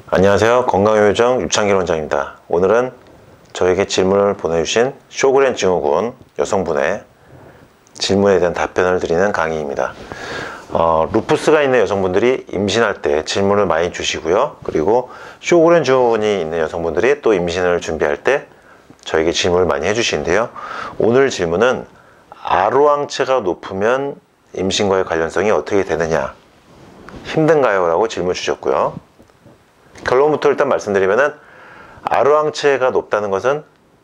안녕하세요. 건강요정 유창길 원장입니다. 오늘은 저에게 질문을 보내주신 쇼그렌 증후군 여성분의 질문에 대한 답변을 드리는 강의입니다. 루푸스가 있는 여성분들이 임신할 때 질문을 많이 주시고요. 그리고 쇼그렌 증후군이 있는 여성분들이 또 임신을 준비할 때 저에게 질문을 많이 해주시는데요. 오늘 질문은 아로항체가 높으면 임신과의 관련성이 어떻게 되느냐, 힘든가요? 라고 질문 주셨고요. 결론부터 일단 말씀드리면은 아로항체가 높다는 것은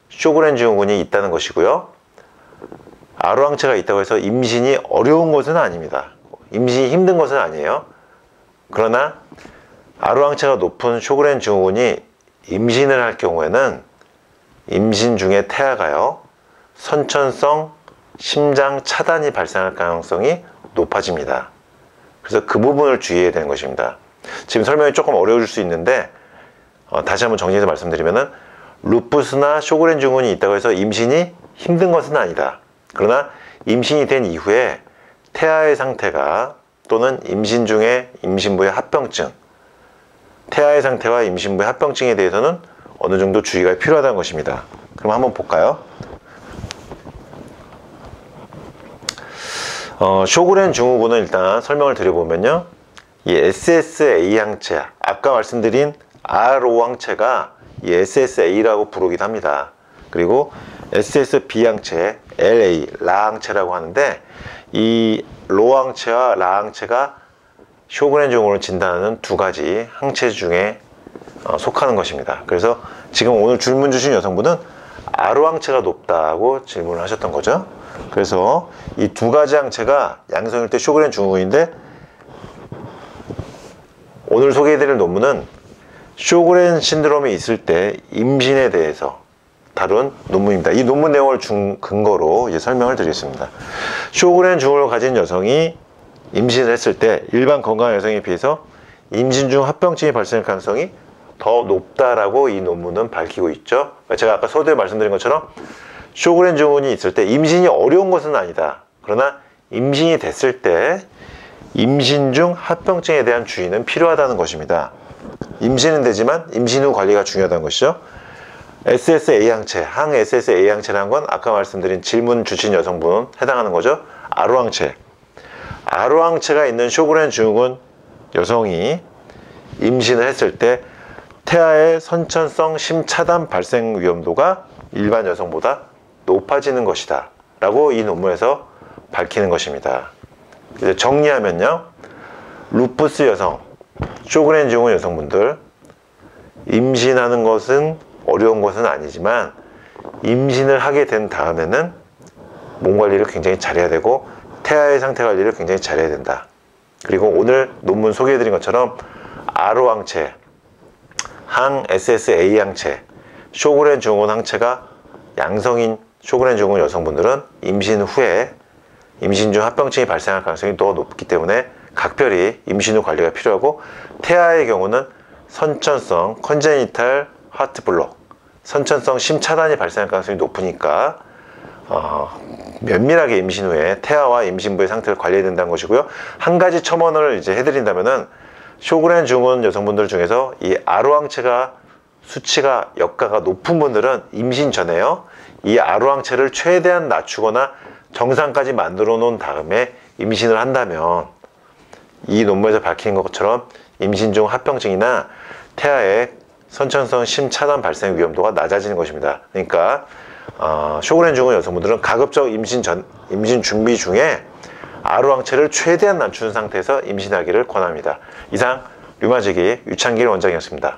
쇼그렌 증후군이 있다는 것이고요. 아로항체가 있다고 해서 임신이 어려운 것은 아닙니다. 임신이 힘든 것은 아니에요. 그러나 아로항체가 높은 쇼그렌 증후군이 임신을 할 경우에는 임신 중에 태아가요, 선천성 심장 차단이 발생할 가능성이 높아집니다. 그래서 그 부분을 주의해야 되는 것입니다. 지금 설명이 조금 어려워질 수 있는데 다시 한번 정리해서 말씀드리면은 루푸스나 쇼그렌 증후군이 있다고 해서 임신이 힘든 것은 아니다. 그러나 임신이 된 이후에 태아의 상태가 또는 임신 중에 임신부의 합병증, 태아의 상태와 임신부의 합병증에 대해서는 어느 정도 주의가 필요하다는 것입니다. 그럼 한번 볼까요? 쇼그렌 증후군은 일단 설명을 드려보면요, 이 SSA 항체, 아까 말씀드린 R호항체가 이 SSA라고 부르기도 합니다. 그리고 SSB 항체, LA, 라항체라고 하는데, 이 로항체와 라항체가 쇼그렌 증후군을 진단하는 두 가지 항체 중에 속하는 것입니다. 그래서 지금 오늘 질문 주신 여성분은 R호항체가 높다고 질문을 하셨던 거죠. 그래서 이 두 가지 항체가 양성일 때 쇼그렌 증후군인데, 오늘 소개해드릴 논문은 쇼그렌 신드롬이 있을 때 임신에 대해서 다룬 논문입니다. 이 논문 내용을 근거로 이제 설명을 드리겠습니다. 쇼그렌 증후군을 가진 여성이 임신을 했을 때 일반 건강한 여성에 비해서 임신 중 합병증이 발생할 가능성이 더 높다라고 이 논문은 밝히고 있죠. 제가 아까 서두에 말씀드린 것처럼 쇼그렌 증후군이 있을 때 임신이 어려운 것은 아니다. 그러나 임신이 됐을 때 임신 중 합병증에 대한 주의는 필요하다는 것입니다. 임신은 되지만 임신 후 관리가 중요하다는 것이죠. SSA 항체, 항 SSA 항체라는 건 아까 말씀드린 질문 주신 여성분 해당하는 거죠. R호항체. R호항체가 있는 쇼그렌 증후군 여성이 임신을 했을 때 태아의 선천성 심차단 발생 위험도가 일반 여성보다 높아지는 것이다 라고 이 논문에서 밝히는 것입니다. 이제 정리하면요, 루푸스 여성, 쇼그렌 증후군 여성분들, 임신하는 것은 어려운 것은 아니지만 임신을 하게 된 다음에는 몸 관리를 굉장히 잘해야 되고 태아의 상태 관리를 굉장히 잘해야 된다. 그리고 오늘 논문 소개해드린 것처럼 R호항체, 항 SSA 항체, 쇼그렌 증후군 항체가 양성인 쇼그렌 증후군 여성분들은 임신 후에 임신 중 합병증이 발생할 가능성이 더 높기 때문에 각별히 임신 후 관리가 필요하고, 태아의 경우는 선천성 컨제니탈 하트 블록, 선천성 심차단이 발생할 가능성이 높으니까 면밀하게 임신 후에 태아와 임신부의 상태를 관리해야 된다는 것이고요. 한 가지 첨언을 이제 해드린다면은 쇼그렌 증후군 여성분들 중에서 이 R호항체가 수치가 역가가 높은 분들은 임신 전에요, 이 R호항체를 최대한 낮추거나 정상까지 만들어 놓은 다음에 임신을 한다면 이 논문에서 밝힌 것처럼 임신 중 합병증이나 태아의 선천성 심차단 발생 위험도가 낮아지는 것입니다. 그러니까 쇼그렌 증후군 여성분들은 가급적 임신 준비 중에 R호항체를 최대한 낮춘 상태에서 임신하기를 권합니다. 이상 류마지기 유창길 원장이었습니다.